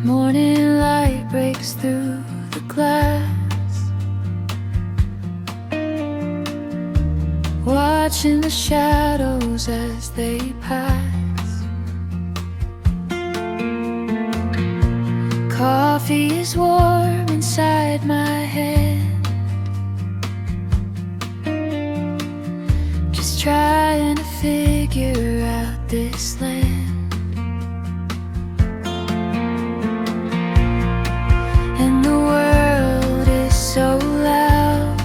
Morning light breaks through the glass, watching the shadows as they pass. Coffee is warm inside my head, just trying to figure out this land. And the world is so loud,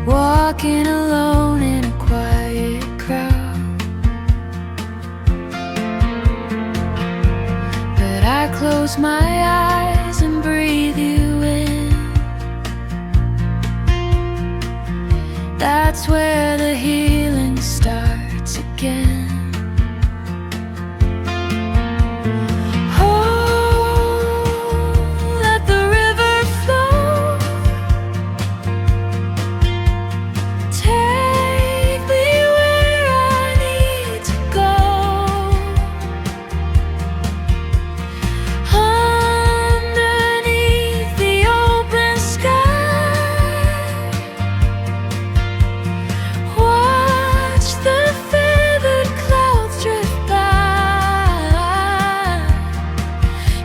walking alone in a quiet crowd. But I close my eyes and breathe you in. That's where the healing starts again.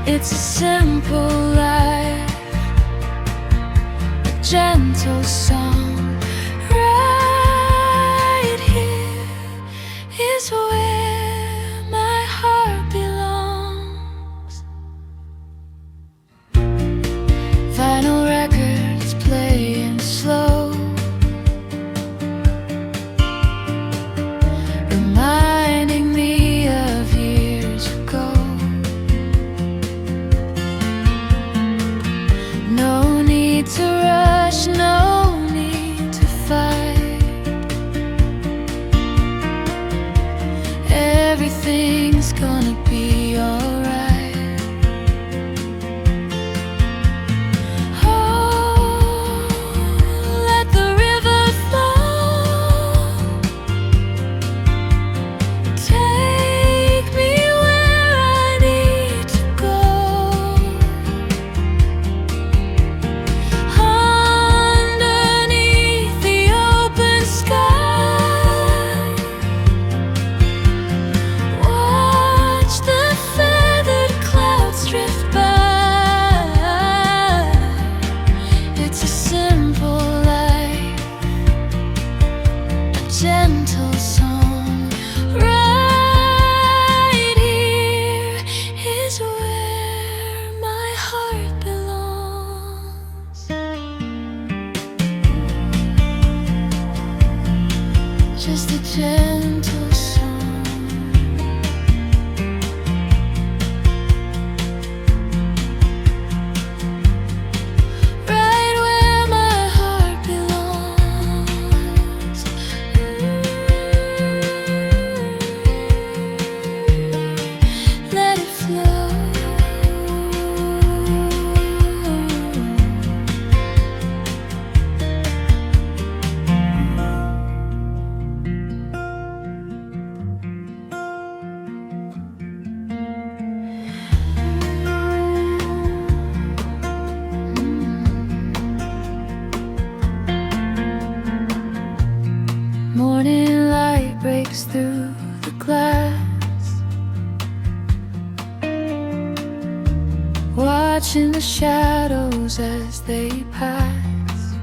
It's a simple life, a gentle song. Right here is where my heart belongs. Vinyl records playing slow, reminding me of years ago. No need to rush, no need to fight. Everything's gonna be alright. Oh, let the river flow. Take me where I need to go. Gentle song. Right here is where my heart belongs. Just a gentle song. Right where my heart belongs. Let it flow. Morning light breaks through the glass, watching the shadows as they pass.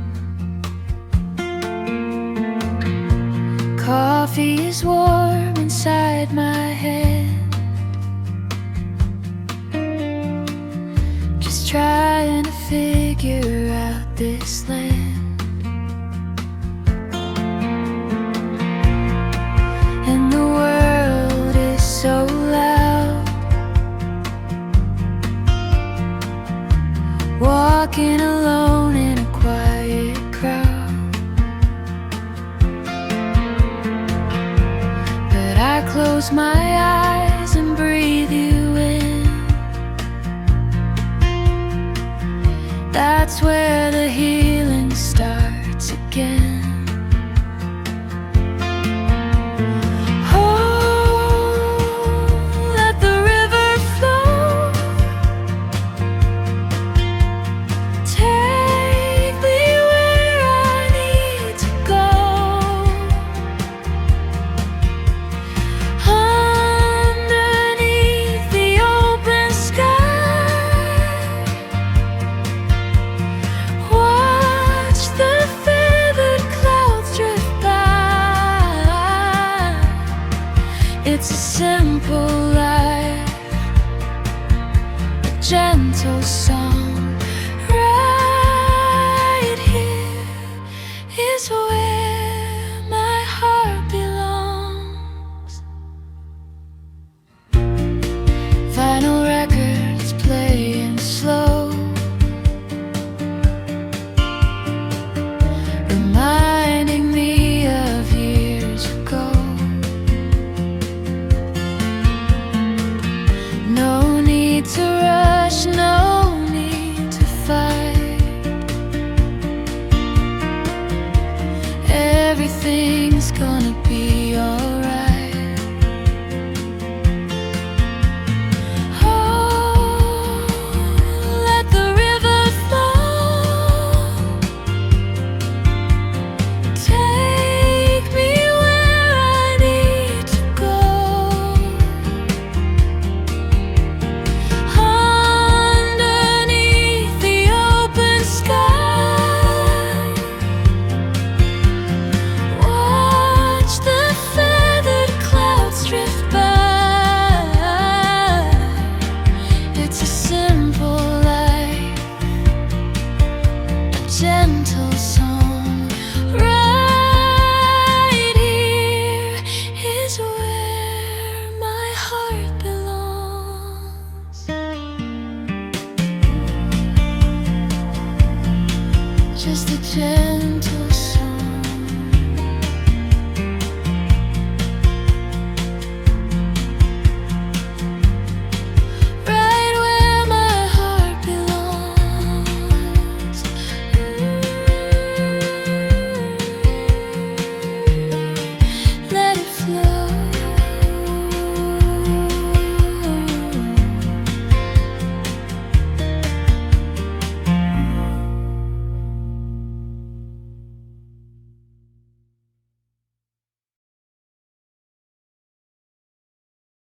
Coffee is warm inside my head, just trying to figure out this land. And the world is so loud, walking alone in a quiet crowd. But I close my eyes and breathe you in. That's where the healing starts again. Oh, It's a simple life, a gentle song.